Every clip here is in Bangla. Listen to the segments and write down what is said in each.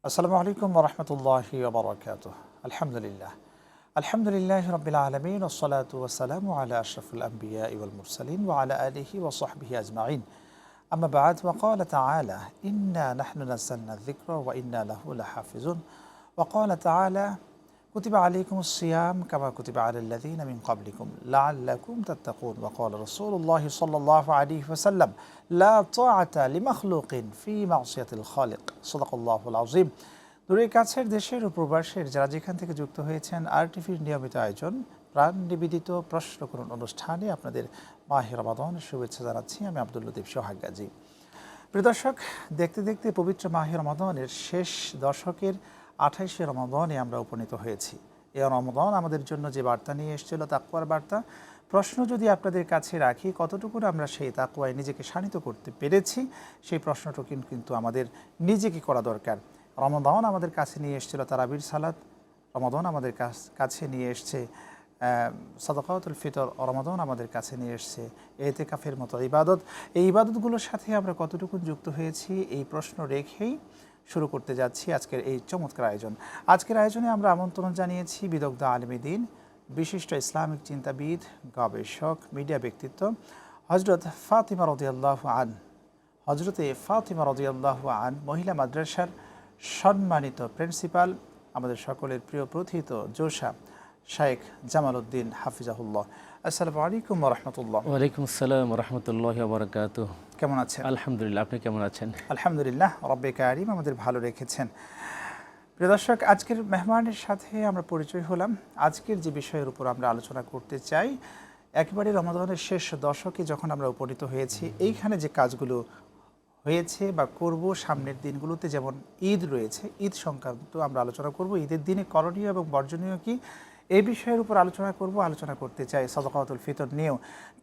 আসসালামু আলাইকুম ওয়া রাহমাতুল্লাহি ওয়া বারাকাতুহু। আলহামদুলিল্লাহ। আলহামদুলিল্লাহি রাব্বিল আলামিন ওয়াসসালাতু ওয়াসসালামু আলা আশরাফিল আমবিয়াই ওয়াল মুরসালিন ওয়া আলা আলিহি ওয়া সাহবিহি আজমাইন। আম্মা বা'দ ওয়া ক্বালা তাআলা ইন্না নাহনু নাযালনা যিকরা ওয়া ইন্না লাহু লাহাফিজুন। ওয়া ক্বালা তাআলা কুতিবা আলাইকুমুস সিয়াম কামা কুতিবা আলাল লাযীনা মিন ক্বাবলিকুম লাআল্লাকুম তাত্তাকুন। ওয়া ক্বালা রাসূলুল্লাহি সাল্লাল্লাহু আলাইহি ওয়াসাল্লাম লা তাআতা লিমাখলুকিন ফি মা'সিয়াতিল খালিক। সাদাকাল্লাহুল আযীম। দূরের কাছের দেশের ও প্রবাসের যারা যেখান থেকে যুক্ত হয়েছেন আরটিভির নিয়মিত আয়োজন প্রাণ নিবেদিত প্রশ্ন করুন অনুষ্ঠানে আপনাদের মাহে রমাদানের শুভেচ্ছা জানাচ্ছি। আমি আব্দুল লতিফ সোহাগ গাজী। প্রিয় দর্শক, দেখতে দেখতে পবিত্র মাহে রমাদানের শেষ দশকের 28শে রমাদানে আমরা উপনীত হয়েছি। এই রমাদান আমাদের জন্য যে বার্তা নিয়ে এসেছিল তাকওয়ার বার্তা। প্রশ্ন যদি আপনাদের কাছে রাখি, কতটুকু আমরা সেই তাকওয়ায় নিজেকে শানিত করতে পেরেছি, সেই প্রশ্নটুকু কিন্তু আমাদের নিজেকে করা দরকার। রমাদান আমাদের কাছে নিয়ে এসেছিল তারাবির সালাত, রমাদান আমাদের কাছে নিয়ে এসছে সাদাকাতুল ফিতর, রমাদান আমাদের কাছে নিয়ে এসছে এতেকাফের মতো ইবাদত। এই ইবাদতগুলোর সাথে আমরা কতটুকু যুক্ত হয়েছি, এই প্রশ্ন রেখেই শুরু করতে যাচ্ছি আজকের এই চমৎকার আয়োজন। আজকের আয়োজনে আমরা আমন্ত্রণ জানিয়েছি বিদগ্ধ আলেমে দ্বীন, বিশিষ্ট ইসলামিক চিন্তাবিদ, গবেষক, মিডিয়া ব্যক্তিত্ব হজরতে ফাতিমা রাদিয়াল্লাহু আন মহিলা মাদ্রাসার সম্মানিত প্রিন্সিপাল, আমাদের সকলের প্রিয় প্রথিত জোশা শাইখ জামাল উদ্দিন হাফিজাহুল্লাহ। আসসালামু আলাইকুম ওয়া রাহমাতুল্লাহ। ওয়ালাইকুম আসসালাম ওয়া রাহমাতুল্লাহি ওয়া বারাকাতুহু। কেমন আছেন? আলহামদুলিল্লাহ, আপনি কেমন আছেন? আলহামদুলিল্লাহ, রব্বে কারিম আমাদের ভালো রেখেছেন। প্রিয় দর্শক, আজকের মেহমানের সাথে আমরা পরিচয় হলাম। আজকের যে বিষয়ের উপর আমরা আলোচনা করতে চাই, একেবারে রমাদানের শেষ দশকে যখন আমরা উপনীত হয়েছি, এইখানে যে কাজগুলো হয়েছে বা করব সামনের দিনগুলোতে, যেমন ঈদ রয়েছে, ঈদ সংক্রান্ত আমরা আলোচনা করব। ঈদের দিনে করণীয় এবং বর্জনীয় কি, এই বিষয়ের উপর আলোচনা করতে চাই সাদাকাতুল ফিতর নিয়েও।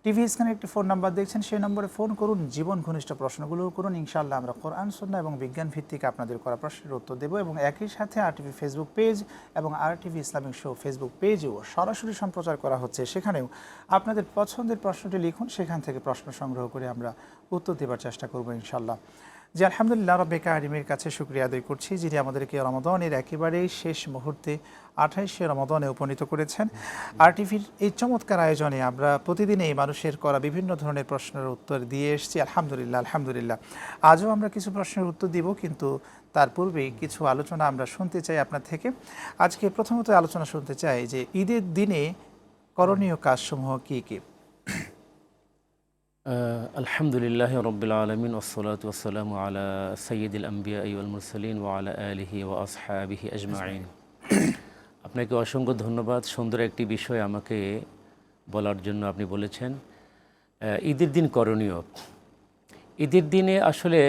টিভি স্ক্রিনে একটি ফোন নাম্বার দেখছেন, সেই নম্বরে ফোন করুন, জীবন ঘনিষ্ঠ প্রশ্নগুলো করুন। ইনশাআল্লাহ আমরা কোরআন সুন্নাহ এবং বিজ্ঞান ভিত্তিক আপনাদের করা প্রশ্নের উত্তর দেব। এবং একই সাথে আরটিভি ফেসবুক পেজ এবং আরটিভি ইসলামিক শো ফেসবুক পেজেও সরাসরি সম্প্রচার করা হচ্ছে। সেখানেও আপনাদের পছন্দের প্রশ্নটি লিখুন, সেখান থেকে প্রশ্ন সংগ্রহ করে আমরা উত্তর দেওয়ার চেষ্টা করব ইনশাআল্লাহ। জি, আলহামদুলিল্লাহ, রব্বে কারিমের কাছে শুকরিয়া আদায় করছি যিনি আমাদেরকে রমাদানের একেবারেই শেষ মুহূর্তে 28শে রমাদানে উপনীত করেছেন। আরটিভির এই চমৎকার আয়োজনে আমরা প্রতিদিন এই মানুষের করা বিভিন্ন ধরনের প্রশ্নের উত্তর দিয়ে এসেছি। আলহামদুলিল্লাহ। আজও আমরা কিছু প্রশ্নের উত্তর দিব, কিন্তু তার পূর্বেই কিছু আলোচনা আমরা শুনতে চাই আপনার থেকে। আজকে প্রথমত আলোচনা শুনতে চাই যে ঈদের দিনে করণীয় কাজসমূহ কী কী? আলহামদুলিল্লাহি রাব্বিল আলামিন ওয়াসসালাতু ওয়াসসালামু আলা সাইয়্যিদিল আমবিয়াই ওয়াল মুরসালিন ওয়া আলা আলিহি ওয়া আসহাবিহি আজমাইন। আপনাকে অসংখ্য ধন্যবাদ সুন্দর একটি বিষয় আমাকে বলার জন্য। আপনি বলেছেন ঈদের দিন করণীয়। ঈদের দিনে আসলে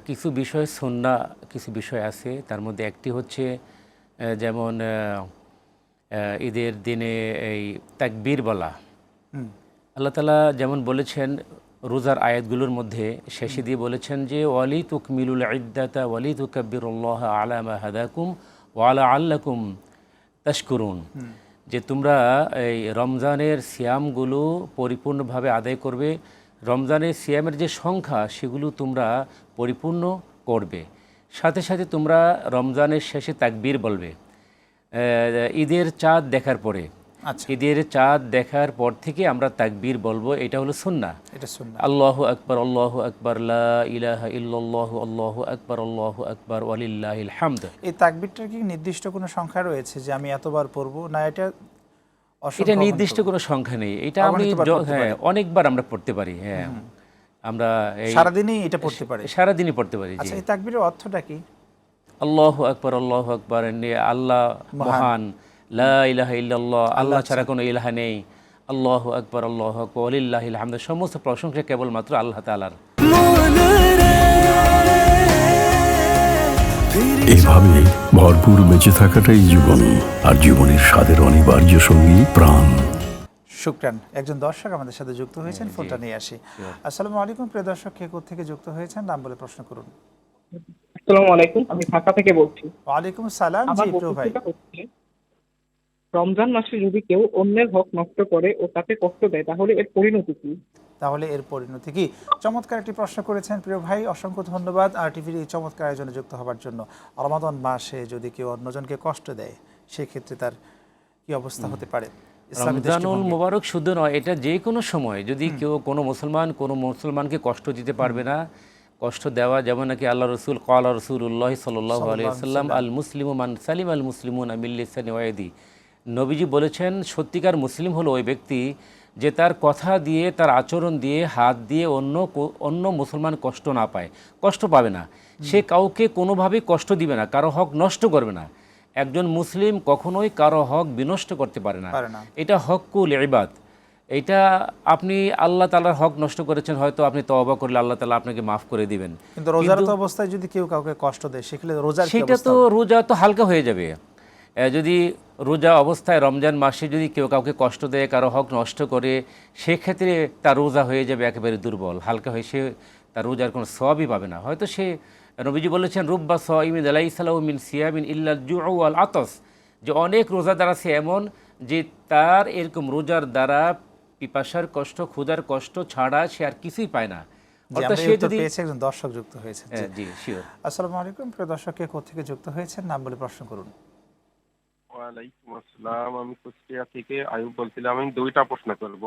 কিছু বিষয় সুন্নাহ, কিছু বিষয় আছে। তার মধ্যে একটি হচ্ছে যেমন ঈদের দিনে এই তাকবীর বলা। আল্লাহ তাআলা যেমন বলেছেন রোজার আয়াতগুলোর মধ্যে শেষে দিয়ে বলেছেন যে ওয়ালি তুকমিলুল ইদ্দাতা ওয়ালি তুকাব্বিরুল্লাহ আলা মা হাদাকুম ওয়া আলা আল্লাকুম তাশকুরুন, যে তোমরা এই রমজানের সিয়ামগুলো পরিপূর্ণভাবে আদায় করবে। রমজানের সিয়ামের যে সংখ্যা সেগুলো তোমরা পরিপূর্ণ করবে। সাথে সাথে তোমরা রমজানের শেষে তাকবীর বলবে ঈদের চাঁদ দেখার পরে। ঈদের চাঁদ দেখার পর থেকে আমরা তাকবীর বলবো, এটা হলো সুন্নাহ। আল্লাহু আকবার, আল্লাহু আকবার, লা ইলাহা ইল্লাল্লাহু, আল্লাহু আকবার, আল্লাহু আকবার, ওয়ালিল্লাহিল হামদ। এই তাকবীরটার কি নির্দিষ্ট কোনো সংখ্যা রয়েছে যে আমি এতবার পড়ব? না, এটা নির্দিষ্ট কোনো সংখ্যা নেই। এটা আমি অনেকবার আমরা পড়তে পারি। হ্যাঁ, আমরা সারাদিনই এটা পড়তে পারি, সারাদিনই পড়তে পারি। আচ্ছা, এই তাকবীরের অর্থটা কি? আল্লাহু আকবার, আল্লাহু আকবার, আল্লাহ মহান, লা ইলাহা ইল্লাল্লাহ, আল্লাহ ছাড়া কোনো ইলাহা নেই, আল্লাহু আকবার, আল্লাহু আকবার, ওয়ালিল্লাহিল হামদ, সমস্ত প্রশংসা কেবলমাত্র আল্লাহ তাআলার। এইভাবে ভরপুর বেঁচে থাকাটাই জীবন, আর জীবনের স্বাদের অনিবার্য সঙ্গী প্রাণ। শুকরান। একজন দর্শক আমাদের সাথে যুক্ত হয়েছেন, ফোনটা নিয়ে আসি। আসসালামু আলাইকুম, প্রিয় দর্শক, কে কোথা থেকে যুক্ত হয়েছেন নাম বলে প্রশ্ন করুন। আসসালামু আলাইকুম, আমি ঢাকা থেকে বলছি। ওয়ালাইকুম আসসালাম। জি প্রিয় ভাই। রমজান মাসে যদি কেউ অন্যের হক নষ্ট করে ও তাকে কষ্ট দেয় তাহলে এর পরিণতি কি? তাহলে এর পরিণতি কি? চমৎকার একটি প্রশ্ন করেছেন প্রিয় ভাই, অসংখ্য ধন্যবাদ আর টিভির এই চমৎকার আয়োজনে যুক্ত হবার জন্য। রমাদান মাসে যদি কেউ অন্যজনকে কষ্ট দেয় সেক্ষেত্রে তার কি অবস্থা হতে পারে? ইসলামী রমজানুল দৃষ্টিভঙ্গি। মুবারক শুধু নয়, এটা যে কোনো সময় যদি কেউ কোনো মুসলমানকে কষ্ট দিতে পারবে না। কষ্ট দেওয়া যেমন নাকি আল্লাহ রসুল ক্বালা রাসূলুল্লাহ সাল্লাল্লাহু আলাইহি ওয়াসাল্লাম আল মুসলিমু মান সালিম আল মুসলিমুনা মিন লিসানি ওয়া ইয়াদি। নবীজি বলেছেন সত্যিকার মুসলিম হলো ওই ব্যক্তি যে তার কথা দিয়ে, তার আচরণ দিয়ে, হাত দিয়ে অন্য মুসলমান কষ্ট না পায়, কষ্ট পাবে না। সে কাউকে কোনোভাবেই কষ্ট দিবে না, কারো হক নষ্ট করবে না। একজন মুসলিম কখনোই কারো হক বিনষ্ট করতে পারে না। এটা হকুল ইবাদ। এটা আপনি আল্লাহ তাআলার হক নষ্ট করেছেন, হয়তো আপনি তওবা করলে আল্লাহ তাআলা আপনাকে মাফ করে দিবেন। কিন্তু রোজারত অবস্থায় যদি কেউ কাউকে কষ্ট দেয় সেক্ষেত্রে রোজার কি সেটা অবস্থা? তো রোজা তো হালকা হয়ে যাবে। যদি রোজা অবস্থায় রমজান মাসে যদি কেউ কাউকে কষ্ট দেয়, কারো হক নষ্ট করে, সেক্ষেত্রে তার রোজা হয়ে যাবে একেবারে দুর্বল, হালকা হয়ে, সে তার রোজার কোনো সওয়াবই পাবে না। হয়তো সে, নবীজি বলেছেন রুব্বা সাইমিন লাইসা লাহু মিন সিয়ামিন ইল্লাল জুউ ওয়াল আতাস, যে অনেক রোজাদার আছে এমন যে তার এরকম রোজার দ্বারা পিপাসার কষ্ট, ক্ষুধার কষ্ট ছাড়া সে আর কিছুই পায় না। অর্থাৎ সে যদি একজন দর্শক যুক্ত হয়েছে। জি শিওর। আসসালামু আলাইকুম, প্রিয় দর্শক, কে কোথা থেকে যুক্ত হয়েছেন নাম বলে প্রশ্ন করুন। ওয়ালাইকুম আসসালাম, আমি কুষ্টিয়া থেকে আয়ুব বলছিলাম। আমি দুইটা প্রশ্ন করব।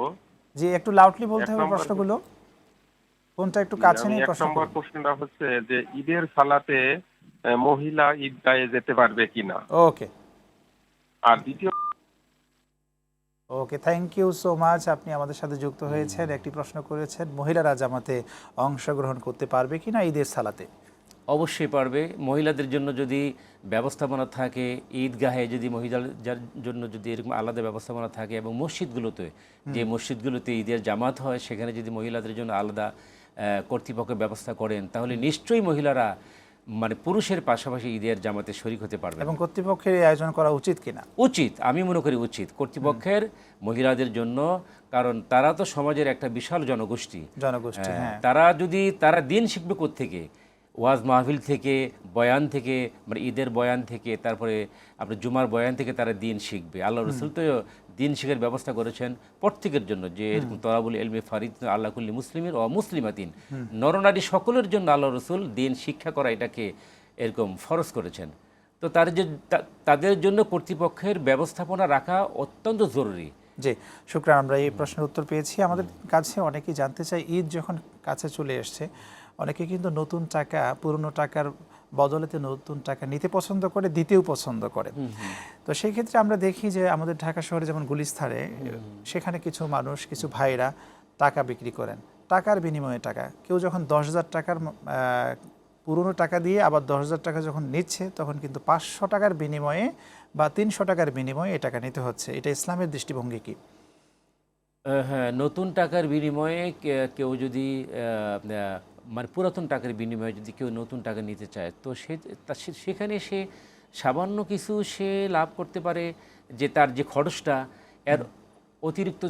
জি, একটু লাউডলি বলতে এক হবে নম্বর- প্রশ্নগুলো, ফোনটা একটু কাছে আমি নিয়ে এক প্রশ্ন নম্বর করুন। প্রশ্নটা হচ্ছে যে ঈদের সালাতে মহিলা ঈদগাহে যেতে পারবে কিনা, ওকে আর দ্বিতীয় ওকে, থ্যাংক ইউ সো মাচ। আপনি আমাদের সাথে যুক্ত হয়েছেন, একটি প্রশ্ন করেছেন মহিলারা জামাতে অংশগ্রহণ করতে পারবে কিনা ঈদের সালাতে। অবশ্যই পারবে। মহিলাদের জন্য যদি ব্যবস্থাপনা থাকে, ঈদগাহে যদি মহিলাদের জন্য যদি এরকম আলাদা ব্যবস্থাপনা থাকে, এবং মসজিদগুলোতে, যে মসজিদগুলোতে ঈদের জামাত হয়, সেখানে যদি মহিলাদের জন্য আলাদা কর্তৃপক্ষ ব্যবস্থা করেন, তাহলে নিশ্চয়ই মহিলারা মানে পুরুষের পাশাপাশি ঈদের জামাতে শরীক হতে পারবে। এবং কর্তৃপক্ষের এই আয়োজন করা উচিত কিনা? উচিত, আমি মনে করি উচিত কর্তৃপক্ষের মহিলাদের জন্য, কারণ তারা তো সমাজের একটা বিশাল জনগোষ্ঠী। হ্যাঁ। তারা দিন শিখবে কোত্থেকে? ওয়াজ মাহফিল থেকে, বয়ান থেকে, মানে ঈদের বয়ান থেকে, তারপরে আপনার জুমার বয়ান থেকে তারা দিন শিখবে। আল্লাহ রসুল তো দিন শিখার ব্যবস্থা করেছেন প্রত্যেকের জন্য, যে এরকম তলাবুল ইলমি ফারিদ আল্লাহ কুল্লি মুসলিমের ও মুসলিমাতিন, নরনারী সকলের জন্য আল্লাহ রসুল দিন শিক্ষা করা এটাকে এরকম ফরজ করেছেন। তো তাদের জন্য কর্তৃপক্ষের ব্যবস্থাপনা রাখা অত্যন্ত জরুরি। জি, শুকরান। আমরা এই প্রশ্নের উত্তর পেয়েছি। আমাদের কাছে অনেকেই জানতে চাই, ঈদ যখন কাছে চলে এসছে, অনেকে কিন্তু নতুন টাকা পুরনো টাকার বদলেতে নতুন টাকা নিতে পছন্দ করে, দিতেও পছন্দ করে। তো সেই ক্ষেত্রে আমরা দেখি যে আমাদের ঢাকা শহরে যেমন গুলিস্তানে, সেখানে কিছু মানুষ, কিছু ভাইরা টাকা বিক্রি করেন, টাকার বিনিময়ে টাকা। কেউ যখন 10,000 টাকার পুরনো টাকা দিয়ে আবার 10,000 টাকা যখন নিচ্ছে, তখন কিন্তু 500 টাকার বিনিময়ে বা 300 টাকার বিনিময়ে এই টাকা নিতে হচ্ছে। এটা ইসলামের দৃষ্টিভঙ্গি কি? হ্যাঁ, নতুন টাকার বিনিময়ে কেউ যদি মানে পুরাতন টাকার বিনিময়ে যদি কেউ নতুন টাকা নিতে চায়, তো সেখানে সে সামান্য কিছু সে লাভ করতে পারে, যে তার যে খরচটা এর অতিরিক্ত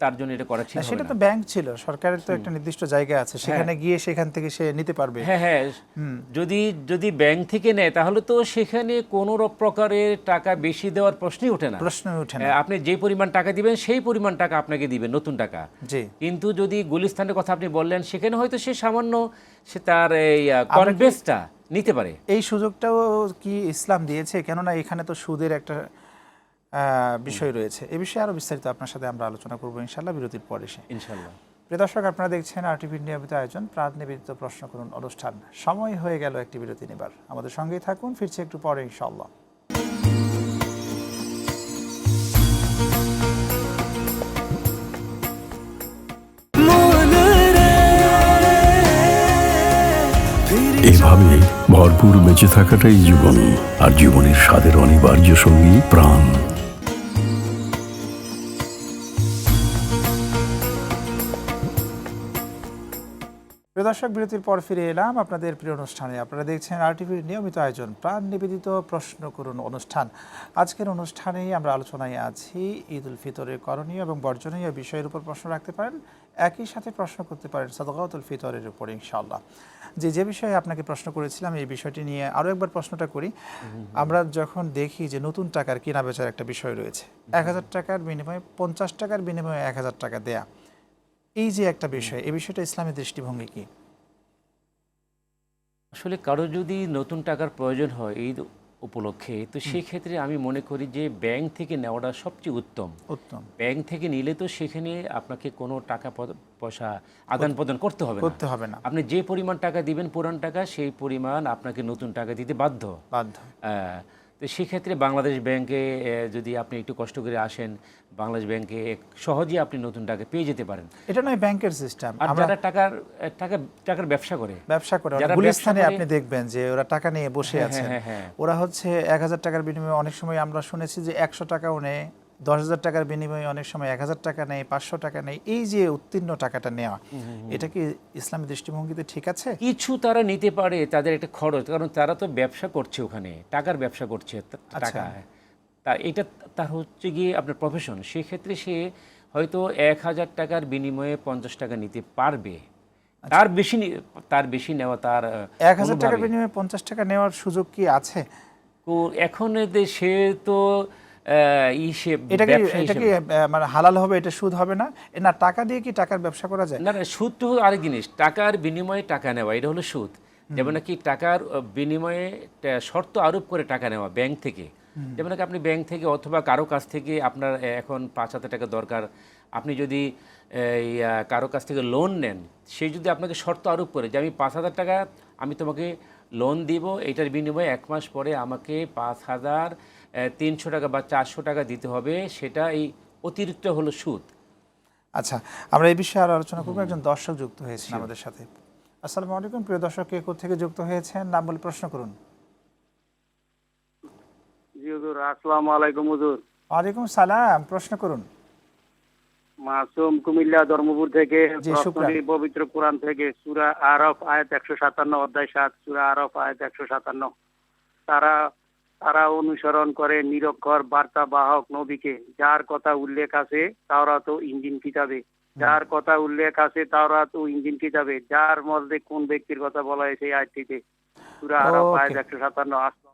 তার জন্য এটা করা ঠিক হবে না। সেটা তো ব্যাংক ছিল, সরকারের তো একটা নির্দিষ্ট জায়গা আছে, সেখানে গিয়ে সেখান থেকে সে নিতে পারবে। হ্যাঁ, যদি ব্যাংক থেকে নেয় তাহলে তো সেখানে কোনো প্রকারের টাকা বেশি দেওয়ার প্রশ্নই ওঠে না। আপনি যে পরিমাণ টাকা দিবেন সেই পরিমাণ টাকা আপনাকে দিবেন, নতুন টাকা। কিন্তু যদি গুলিস্তানের কথা আপনি বললেন, সেখানে হয়তো সে সামান্য তার এই কনভেন্সটা নিতে পারে। এই সুযোগটাও কি ইসলাম দিয়েছে? কেননা এখানে তো সুদের একটা বিষয় রয়েছে। এই বিষয়ে আরো বিস্তারিত আপনার সাথে আমরা আলোচনা করবো ইনশাআল্লাহ বিরতির পরে। ইনশাআল্লাহ। প্রিয় দর্শক, আপনারা দেখছেন আরটিভির নিয়মিত আয়োজন প্রাণ নিবেদিত প্রশ্ন করুন অনুষ্ঠান। সময় হয়ে গেল একটি বিরতি নেবার, আমাদের সঙ্গেই থাকুন, ফিরছে একটু পরে ইনশাআল্লাহ। এভাবে ভরপুর বেঁচে থাকাটাই জীবন, আর জীবনের স্বাদের অনিবার্য সঙ্গী প্রাণ। প্রিয় দর্শক, বিরতির পর ফিরে এলাম আপনাদের প্রিয় অনুষ্ঠানে। আপনারা দেখছেন আরটিভির নিয়মিত আয়োজন প্রাণ নিবেদিত প্রশ্ন করুন অনুষ্ঠান। আজকের অনুষ্ঠানেই আমরা আলোচনায় আছি ঈদ উল ফিতরের করণীয় এবং বর্জনীয় বিষয়ের উপর প্রশ্ন রাখতে পারেন, একই সাথে প্রশ্ন করতে পারেন সাদকাতুল ফিতরের উপর ইনশাআল্লাহ। যে বিষয়ে আপনাকে প্রশ্ন করেছিলাম, এই বিষয়টি নিয়ে আরও একবার প্রশ্নটা করি। আমরা যখন দেখি যে নতুন টাকার কেনা বেচার একটা বিষয় রয়েছে, 1000 টাকার বিনিময়ে 50 টাকার বিনিময়ে 1000 টাকা দেয়া, এই যে একটা বিষয়, এই বিষয়টা ইসলামের দৃষ্টিভঙ্গি কি? আসলে কারো যদি নতুন টাকার প্রয়োজন হয় এই উপলক্ষে, তো সেই ক্ষেত্রে আমি মনে করি যে ব্যাংক থেকে নেওয়াটা সবচেয়ে উত্তম। উত্তম। ব্যাংক থেকে নিলে তো সেখানে আপনাকে কোনো টাকা পয়সা আদান প্রদান করতে হবে করতে হবে না। আপনি যে পরিমাণ টাকা দিবেন পুরান টাকা, সেই পরিমাণ আপনাকে নতুন টাকা দিতে বাধ্য। তো সেক্ষেত্রে বাংলাদেশ ব্যাংকে যদি আপনি একটু কষ্ট করে আসেন, বাংলাদেশ ব্যাংকে সহজেই আপনি নতুন টাকা পেয়ে যেতে পারেন। এটা নয় ব্যাংকের সিস্টেম। আর যারা টাকার ব্যবসা করে গুলিস্তানে আপনি দেখবেন যে ওরা টাকা নিয়ে বসে আছে, ওরা হচ্ছে 1000 টাকার বিনিময়ে অনেক সময় আমরা শুনেছি যে 100 টাকাও নেয়, 10,000 টাকার বিনিময়ে অনেক সময় 1000 টাকা নেয়, 500 টাকা নেয়। এই যে উত্তীর্ণ টাকাটা নেওয়া, এটা কি ইসলামী দৃষ্টিভঙ্গিতে ঠিক আছে? কিছু তারা নিতে পারে, তাদের একটা খরচ, কারণ তারা তো ব্যবসা করছে, ওখানে টাকার ব্যবসা করছে, টাকা তা এটা তার হচ্ছে গিয়ে আপনার প্রফেশন। সেক্ষেত্রে সে হয়তো 1000 টাকার বিনিময়ে 50 টাকা নিতে পারবে, তার বেশি নেওয়া তার 1000 টাকার বিনিময়ে 50 টাকা নেওয়ার সুযোগ কি আছে? তো এখন সে তো এটা কি মানে হালাল হবে? এটা সুদ হবে না? না টাকা দিয়ে কি টাকার ব্যবসা করা যায়? না, সুদ তো আরেক জিনিস। টাকার বিনিময়ে টাকা নেওয়া এটা হলো সুদ। যেমন নাকি টাকার বিনিময়ে শর্ত আরোপ করে টাকা নেওয়া ব্যাংক থেকে, যেমন নাকি আপনি ব্যাংক থেকে অথবা কারো কাছ থেকে আপনার এখন 5,000 টাকা দরকার, আপনি যদি কারো কাছ থেকে লোন নেন, সে যদি আপনাকে শর্ত আরোপ করে যে আমি 5,000 টাকা আমি তোমাকে লোন দিব, এটার বিনিময়ে 1 মাস পরে আমাকে 5,300 টাকা বা 400 টাকা দিতে হবে, সেটা এই অতিরিক্ত হলো সুদ। আচ্ছা, আমরা এই বিষয়ে আরো আলোচনা করবো। একজন দর্শক যুক্ত হয়েছেন আমাদের সাথে। আসসালামু আলাইকুম, প্রিয় দর্শক, কে কোথা থেকে যুক্ত হয়েছেন? নাম বলে প্রশ্ন করুন। জি হুজুর, আসসালামু আলাইকুম হুজুর। ওয়ালাইকুম সালাম, প্রশ্ন করুন। মাসুম, কুমিল্লা ধর্মপুর থেকে। পবিত্র কোরআন থেকে সূরা আরাফ আয়াত 157, অধ্যায় 7, সূরা আরাফ আয়াত 157। তারা অনুসরণ করে নিরক্ষর বার্তা বাহক নবীকে, যার কথা উল্লেখ আছে তাওরাত ও ইনজিল কিতাবে, যার কথা উল্লেখ আছে তাওরাত ও ইনজিল কিতাবে, যার মধ্যে কোন ব্যক্তির কথা বলা হয়েছে এই আয়াতটিতে? সূরা আরাফ আয়াত 157।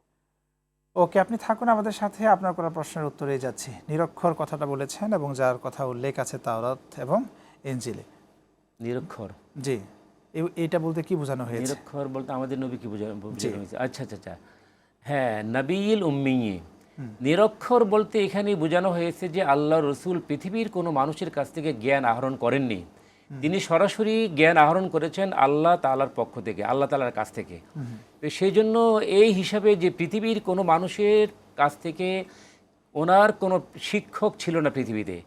ওকে, আপনি থাকুন আমাদের সাথে, আপনার করা প্রশ্নের উত্তরে যাচ্ছি। নিরক্ষর কথাটা বলেছেন এবং যার কথা উল্লেখ আছে তাওরাত এবং ইনজিলে। নিরক্ষর, জি, এইটা বলতে কি বোঝানো হয়েছে? নিরক্ষর বলতে আমাদের নবী কি বোঝানো হয়েছে? আচ্ছা আচ্ছা আচ্ছা, হ্যাঁ, নবীল উম্মি। নিরক্ষর বলতে এখানে বোঝানো হয়েছে যে আল্লাহ রসুল পৃথিবীর কোনো মানুষের কাছ থেকে জ্ঞান আহরণ করেননি, তিনি সরাসরি জ্ঞান আহরণ করেছেন আল্লাহ তাআলার পক্ষ থেকে, আল্লাহ তাআলার কাছ থেকে। তো সেই জন্য এই হিসাবে যে পৃথিবীর কোনো মানুষের কাছ থেকে ওনার কোনো শিক্ষক ছিল না পৃথিবীতে,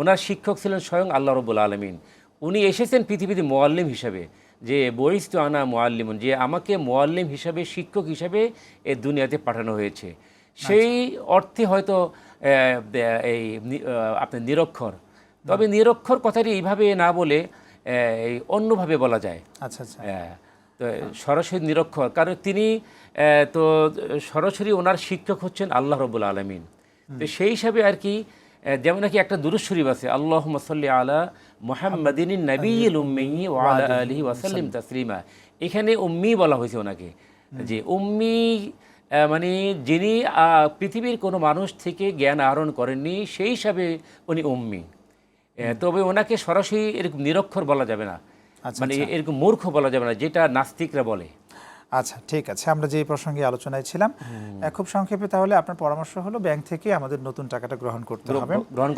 ওনার শিক্ষক ছিলেন স্বয়ং আল্লাহ রাব্বুল আলামিন। উনি এসেছেন পৃথিবীতে মুআল্লিম হিসাবে, যে বইস্তু আনা মুআল্লিমুন, যে আমাকে মুআল্লিম হিসাবে, শিক্ষক হিসাবে এই দুনিয়াতে পাঠানো হয়েছে। সেই অর্থে হয়তো এই আপনার নিরক্ষর। তবে নিরক্ষর কথাটি এইভাবে না বলে অন্যভাবে বলা যায়। আচ্ছা আচ্ছা, তো সরাসরি নিরক্ষর, কারণ তিনি তো সরাসরি ওনার শিক্ষক হচ্ছেন আল্লাহ রাব্বুল আলামিন। তো সেই হিসাবে আর কি, যেমন নাকি একটা দুরূদ শরীফ আছে, আল্লাহুম্মা সাল্লি আলা মুহাম্মাদিনিন নাবিয়্যিল উম্মি ওয়া আলা আলিহি ওয়া সাল্লিম তাসলিমা। এখানে উম্মি বলা হয়েছে ওনাকে, যে উম্মি মানে যিনি পৃথিবীর কোনো মানুষ থেকে জ্ঞান আহরণ করেননি, সেই হিসাবে উনি উম্মি। তবে ওনাকে সরাসরি এরকম নিরক্ষর বলা যাবে না, মানে এরকম মূর্খ বলা যাবে না, যেটা নাস্তিকরা বলে। আচ্ছা, ঠিক আছে, আমরা যে প্রসঙ্গে আলোচনায় ছিলাম, খুব সংক্ষেপে তাহলে আপনার পরামর্শ হলো ব্যাংক থেকে আমাদের নতুন টাকাটা গ্রহণ করতে হবে, গ্রহণ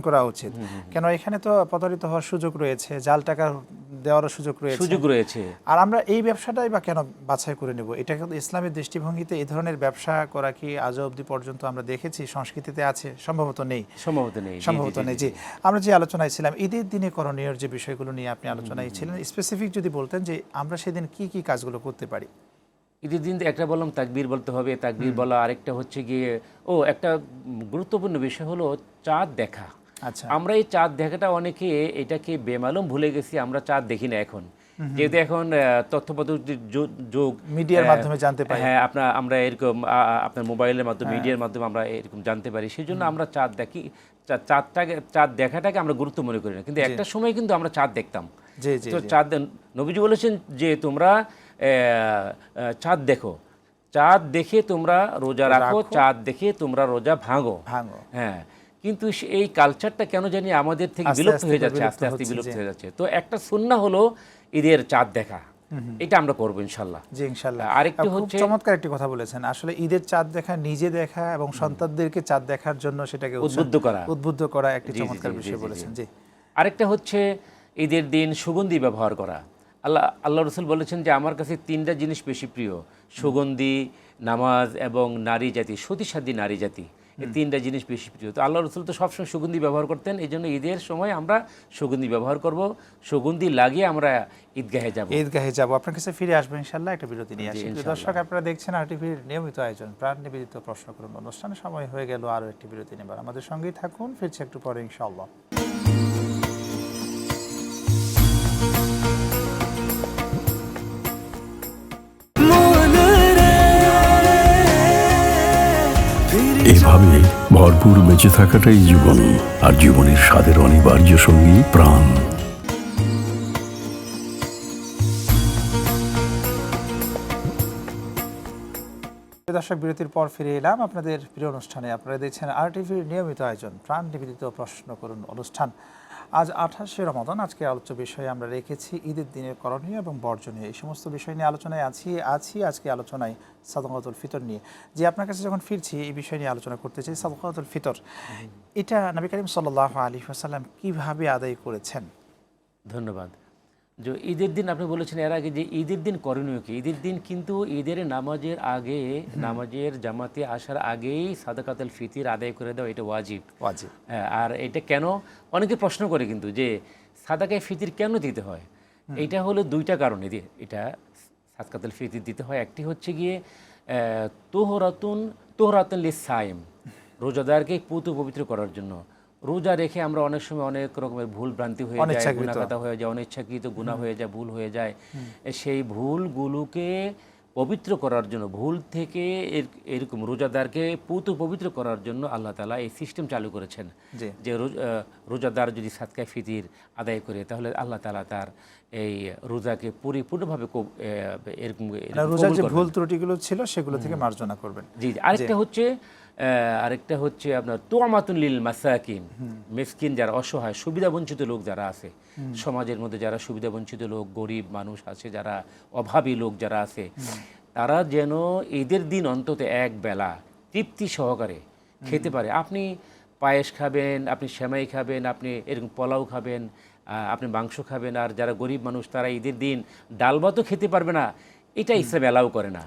করা উচিত। কেন এখানে তো প্রতারিত হওয়ার সুযোগ রয়েছে, জাল টাকা দেওয়ার সুযোগ রয়েছে। আর আমরা এই ব্যবসাটাই বা কেন বাছাই করে নেব? এটা কিন্তু ইসলামের দৃষ্টিভঙ্গিতে এই ধরনের ব্যবসা করা কি আজও অবধি পর্যন্ত আমরা দেখেছি সংস্কৃতিতে আছে? সম্ভবত নেই। জি, আমরা যে আলোচনায় ছিলাম ঈদের দিনে করণীয় যে বিষয়গুলো নিয়ে আপনি আলোচনায় ছিলেন, স্পেসিফিক যদি বলতেন যে আমরা সেদিন কি কি কাজগুলো করতে পারি। ঈদের দিন একটা বললাম তাকবীর বলতে হবে, তাকবীর বলা। আরেকটা হচ্ছে গিয়ে একটা গুরুত্বপূর্ণ বিষয় হলো চাঁদ দেখা। আচ্ছা, আমরা এই চাঁদ দেখাটা অনেকে এটাকে বেমালুম ভুলে গেছি, আমরা চাঁদ দেখি না এখন, যেহেতু এখন তথ্য প্রযুক্তির যুগ, মিডিয়ার মাধ্যমে জানতে পারি। হ্যাঁ, আমরা এরকম আপনার মোবাইলের মাধ্যমে, মিডিয়ার মাধ্যমে আমরা এরকম জানতে পারি। সেই জন্য আমরা চাঁদ দেখি, চাঁদ দেখাটাকে আমরা গুরুত্ব মনে করি না, কিন্তু একটা সময় কিন্তু আমরা চাঁদ দেখতাম। তো চাঁদ, নবীজি বলেছেন যে তোমরা চাঁদ দেখো, চাঁদ দেখে তোমরা রোজা রাখো, চাঁদ দেখে তোমরা রোজা ভাঙো। হ্যাঁ, কিন্তু এই কালচারটা কেন জানি আমাদের থেকে আস্তে বিলুপ্ত আস্তে হয়ে যাচ্ছে, বিলুপ্ত আস্তে আস্তে হচ্ছে, বিলুপ্ত জি। হয়ে যাচ্ছে। তো একটা সুন্নাহ হলো ঈদের চাঁদ দেখা, এটা আমরা করবো ইনশাল্লাহ। জি ইনশাল্লাহ। আরেকটি খুব হচ্ছে চমৎকার একটি কথা বলেছেন। আসলে ঈদের চাঁদ দেখা, নিজে দেখা এবং সন্তানদেরকে চাঁদ দেখার জন্য সেটাকে উদ্বুদ্ধ করা একটি জি, জি, চমৎকার জি, জি, বিষয় জি, বলেছেন। জি আরেকটা হচ্ছে ঈদের দিন সুগন্ধি ব্যবহার করা। আল্লাহ রসুল বলেছেন যে আমার কাছে 3টা জিনিস বেশি প্রিয়, সুগন্ধি, নামাজ এবং নারী জাতি, সতীসাধ্যী নারী জাতি। এই 3টা জিনিস বেশি প্রিয়। তো আল্লাহ রসুল তো সবসময় সুগন্ধি ব্যবহার করতেন, এই জন্য ঈদের সময় আমরা সুগন্ধি ব্যবহার করব, সুগন্ধি লাগিয়ে আমরা ঈদগাহে যাব। ঈদগাহে যাব। আপনার কাছে ফিরে আসবো ইনশাল্লাহ। একটা বিরতি নিয়ে আসি। ইনশাল্লাহ। দর্শক, আপনারা দেখছেন RTVর নিয়মিত আয়োজন প্রাণ নিবেদিত প্রশ্ন করুন অনুষ্ঠানে। সময় হয়ে গেল আরও একটি বিরতি নেবার। আমাদের সঙ্গেই থাকুন, ফিরছে একটু পরে ইনশাআল্লাহ। এভাবে ভরপুর বেঁচে থাকাটাই জীবন, আর জীবনের স্বাদের অনিবার্য সঙ্গী প্রাণ। দর্শক, বিরতির পর ফিরে এলাম আপনাদের প্রিয় অনুষ্ঠানে। আপনারা দেখছেন RTVর নিয়মিত আয়োজন প্রাণ নিবেদিত প্রশ্ন করুন অনুষ্ঠান। আজ 28শে রমাদান। আজকে আলোচ্য বিষয়ে আমরা রেখেছি ঈদের দিনের করণীয় এবং বর্জনীয়। এই সমস্ত বিষয় নিয়ে আলোচনায় আছি আজকে আলোচনায় সাদকাতুল ফিতর নিয়ে। যে আপনার কাছে যখন ফিরছি এই বিষয় নিয়ে আলোচনা করতে চাই। সাদকাতুল ফিতর, এটা নবী করিম সাল্লাল্লাহু আলাইহি ওয়াসাল্লাম কিভাবে আদায় করেছেন? ধন্যবাদ। যে ঈদের দিন আপনি বলেছেন এর আগে যে ঈদের দিন করণীয় কি, ঈদের দিন কিন্তু ঈদের নামাজের আগে, নামাজের জামাতে আসার আগেই সাদাকাতুল ফিতর আদায় করে দেওয়া, এটা ওয়াজিব। হ্যাঁ, আর এটা কেন অনেকে প্রশ্ন করে কিন্তু যে সাদাকায়ে ফিতর কেন দিতে হয়। এটা হলো 2টা কারণে এটা সাদাকাতুল ফিতর দিতে হয়। একটি হচ্ছে গিয়ে তোহরাতুন লিস-সাইম, রোজাদারকে পবিত্র করার জন্য। রোজা রেখে আমরা অনেক সময় অনেক রকমের ভুল ভ্রান্তি হয়ে যায়, গুনাহগাতা হয়ে যায়, অনিচ্ছাকৃত গুনাহ হয়ে যায়, ভুল হয়ে যায়। সেই ভুলগুলোকে পবিত্র করার জন্য, ভুল থেকে এরকম রোজাদারকে পবিত্র করার জন্য আল্লাহ তাআলা এই সিস্টেম চালু করেছেন যে রোজাদার যদি সাদকায়ে ফিতর আদায় করে তাহলে আল্লাহ তাআলা তার এই রোজাকে পরিপূর্ণভাবে এরকম রোজার যে ভুল ত্রুটিগুলো ছিল সেগুলো থেকে মার্জনা করবেন। জি, আরেকটা হচ্ছে আপনার তুআমাতুন লিল মাসাকিন, মিসকিন যারা অসহায়, সুবিধাবঞ্চিত লোক যারা আছে সমাজের মধ্যে, যারা সুবিধাবঞ্চিত লোক, গরিব মানুষ আছে, যারা অভাবী লোক যারা আছে, তারা যেন ঈদের দিন অন্তত এক বেলা তৃপ্তি সহকারে খেতে পারে। আপনি পায়েস খাবেন, আপনি সেমাই খাবেন, আপনি এরকম পোলাও খাবেন, আপনি মাংস খাবেন, আর যারা গরিব মানুষ তারা ঈদের দিন ডাল ভাতও খেতে পারবে না, এটা ইসলাম অ্যালাউ করে না।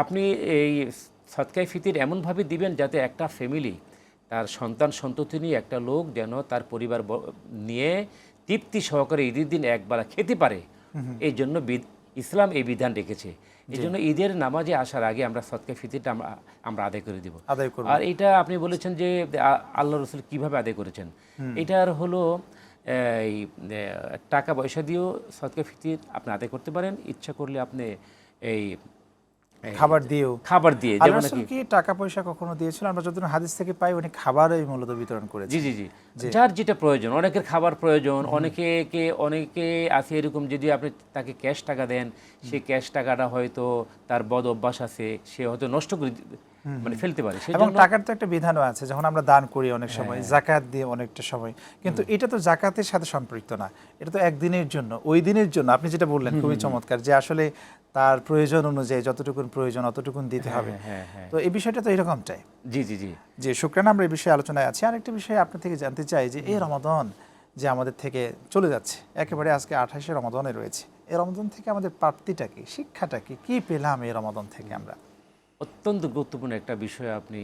আপনি এই সাদকায়ে ফিতর এমনভাবে দিবেন যাতে একটা ফ্যামিলি, তার সন্তান সন্ততি নিয়ে একটা লোক যেন তার পরিবার নিয়ে তৃপ্তি সহকারে ঈদের দিন একবেলা খেতে পারে। এই জন্য ইসলাম এই বিধান রেখেছে। এই জন্য ঈদের নামাজে আসার আগে আমরা সাদকায়ে ফিতরটা আমরা আদায় করে দিব। আর এটা আপনি বলেছেন যে আল্লাহ রসুল কিভাবে আদায় করেছেন, এটার হলো এই টাকা পয়সা দিয়েও সাদকায়ে ফিতর আপনি আদায় করতে পারেন। ইচ্ছা করলে আপনি এই খাবার দিয়ে, যেমন কি টাকা পয়সা কখনো দিয়েছিল? আমরা যতদিন হাদিস থেকে পাই উনি খাবারই মূলত বিতরণ করেছেন। জি, যার যেটা প্রয়োজন। অনেকের খাবার প্রয়োজন, অনেকে আছে এরকম, যদি আপনি তাকে ক্যাশ টাকা দেন, সেই ক্যাশ টাকাটা হয়তো তার বদ অভ্যাস আছে, সে হয়তো নষ্ট করে ফেলতে পারে। এবং টাকার তো একটা বিধানও আছে, যখন আমরা দান করি অনেক সময়, যাকাত দিয়ে অনেকটা সময়, কিন্তু এটা তো যাকাতের সাথে সম্পৃক্ত না, এটা তো একদিনের জন্য, ওই দিনের জন্য। আপনি যেটা বললেন খুবই চমৎকার, যে আসলে তার প্রয়োজন অনুযায়ী যতটুকু প্রয়োজন অতটুকুন দিতে হবে। তো এই বিষয়টা তো এরকমটাই। জি, শুকরানা। আমরা এই বিষয়ে আলোচনায় আছি। আরেকটা বিষয় আপনার থেকে জানতে চাই যে এই রমাদান যে আমাদের থেকে চলে যাচ্ছে, একেবারে আজকে 28শে রমাদানে রয়েছে, এই রমাদান থেকে আমাদের প্রাপ্তিটা কি, শিক্ষাটা কি পেলাম এই রমাদান থেকে আমরা? অত্যন্ত গুরুত্বপূর্ণ একটা বিষয় আপনি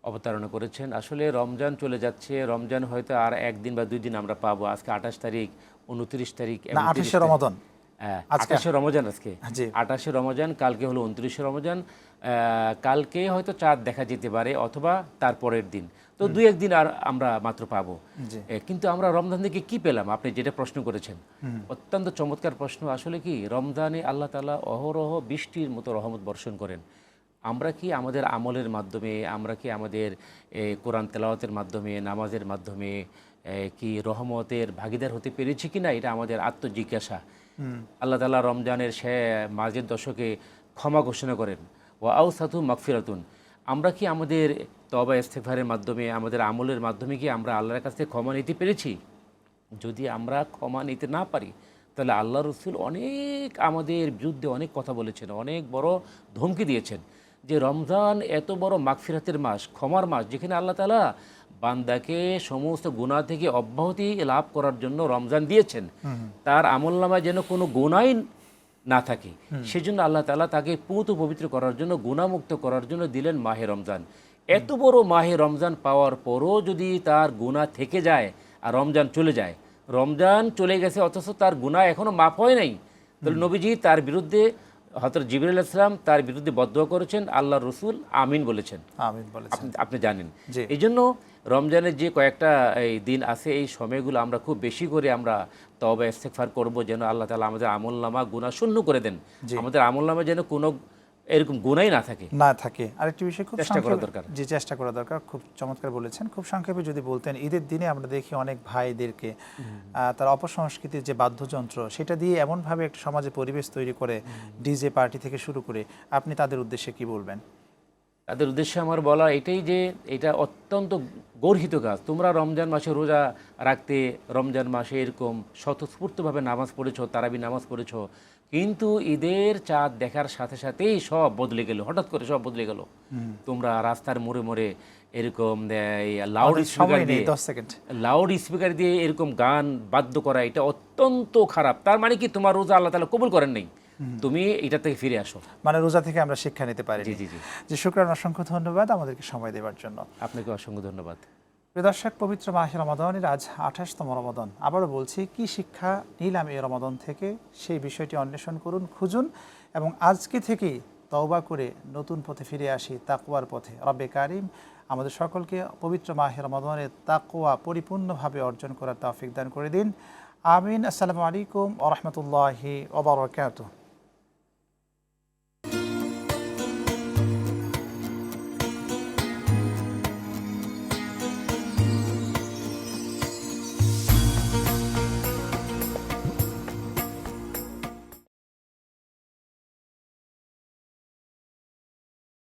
অবতারণা করেছেন। আসলে রমজান চলে যাচ্ছে, রমজান হয়তো আর 1 দিন বা 2 দিন আমরা পাবো। আজকে 28 তারিখ, 29 তারিখ, 28শে রমাদান, 28শে রমজান, আজকে 28শে রমজান, কালকে হলো 29শে রমজান। কালকে হয়তো চাঁদ দেখা যেতে পারে অথবা তার পরের দিন, তো 2-1 দিন আর আমরা মাত্র পাবো। কিন্তু আমরা রমজান থেকে কি পেলাম, আপনি যেটা প্রশ্ন করেছেন, অত্যন্ত চমৎকার প্রশ্ন। আসলে কি, রমজানে আল্লাহ তাআলা অহরহ বৃষ্টির মতো রহমত বর্ষণ করেন। আমরা কি আমাদের আমলের মাধ্যমে, আমরা কি আমাদের কোরআন তেলাওয়াতের মাধ্যমে, নামাজের মাধ্যমে কি রহমতের ভাগিদার হতে পেরেছি কিনা, এটা আমাদের আত্মজিজ্ঞাসা। আল্লাহ তাআলা রমজানের মাঝের দশকে ক্ষমা ঘোষণা করেন, ওয়া আওসাতু মাগফিরাতুন। আমরা কি আমাদের তওবা ইস্তেগফারের মাধ্যমে, আমাদের আমলের মাধ্যমে কি আমরা আল্লাহর কাছে ক্ষমা নিতে পেরেছি? যদি আমরা ক্ষমা নিতে না পারি, তাহলে আল্লাহ রসুল অনেক আমাদের বিরুদ্ধে অনেক কথা বলেছেন, অনেক বড় ধমকি দিয়েছেন যে রমজান এত বড় মাগফিরাতের মাস, ক্ষমার মাস, যেখানে আল্লাহ তাআলা বান্দাকে সমস্ত গুনাহ থেকে অব্যাহতি লাভ করার জন্য রমজান দিয়েছেন, তার আমলনামায় যেন কোনো গুনাহ না থাকে, সেজন্য আল্লাহ তাআলা তাকে পুত পবিত্র করার জন্য, গুনাহমুক্ত করার জন্য দিলেন মাহে রমজান। এত বড় মাহে রমজান পাওয়ার পরও যদি তার গুনাহ থেকে যায় আর রমজান চলে যায়, রমজান চলে গেছে অথচ তার গুনাহ এখনো মাফ হয় নাই, তাহলে নবীজি তার বিরুদ্ধে, হযরত জিবরাইল আলাইহিস সালাম তার বিরুদ্ধে বদদোয়া করেছেন, আল্লাহর রাসূল আমিন বলেছেন। আমিন বলেছেন, আপনি জানেন। জি। এই জন্য রমজানের যে কয়েকটা এই দিন আছে, এই সময়গুলো আমরা খুব বেশি করে আমরা তওবা ইস্তেগফার করব, যেন আল্লাহ তাআলা আমাদের আমলনামা গুনাহ শূন্য করে দেন, আমাদের আমলনামা যেন কোনো এরকম গুনাহই না থাকে। আরেকটি বিষয় খুব চেষ্টা করা দরকার। যে চেষ্টা করা দরকার, খুব চমৎকার বলেছেন। খুব সংক্ষেপে যদি বলতেন, ঈদের দিনে আমরা দেখি অনেক ভাইদেরকে তার অপসংস্কৃতির যে বাদ্যযন্ত্র, সেটা দিয়ে এমনভাবে একটা সমাজে পরিবেশ তৈরি করে, ডিজে পার্টি থেকে শুরু করে, আপনি তাদের উদ্দেশ্যে কি বলবেন? তাদের উদ্দেশ্যে আমার বলা এটাই যে এটা অত্যন্ত গর্হিত কাজ। তোমরা রমজান মাসে রোজা রাখতে, রমজান মাসে এরকম স্বতঃস্ফূর্তভাবে নামাজ পড়েছো, তারাবি নামাজ পড়েছো, কিন্তু ঈদের চাঁদ দেখার সাথে সাথেই সব বদলে গেল, হঠাৎ করে সব বদলে গেল। তোমরা রাস্তার মোড়ে মোড়ে এরকম লাউড স্পিকার দিয়ে এরকম গান বাদ্য করা, এটা অত্যন্ত খারাপ। তার মানে কি তোমার রোজা আল্লাহ তাআলা কবুল করেন নাই, তুমি এটা থেকে ফিরে আসো। মানে রোজা থেকে আমরা শিক্ষা নিতে পারি। জি জি জি। যে শুকরান, অসংখ্য ধন্যবাদ আমাদেরকে সময় দেওয়ার জন্য। আপনাকে অসংখ্য ধন্যবাদ। প্রিয় দর্শক, পবিত্র মাহে রমাদানের আজ 28তম রমাদান। আবারও বলছি, কি শিক্ষা নিলাম এই রমাদান থেকে, সেই বিষয়টি অন্বেষণ করুন, খুঁজুন, এবং আজকে থেকেই তওবা করে নতুন পথে ফিরে আসি, তাকওয়ার পথে। রব্বে কারিম আমাদের সকলকে পবিত্র মাহে রমাদানের তাকওয়া পরিপূর্ণভাবে অর্জন করার তৌফিক দান করে দিন। আমিন। আসসালামু আলাইকুম ওয়া রাহমাতুল্লাহি ওয়া বারাকাতুহু।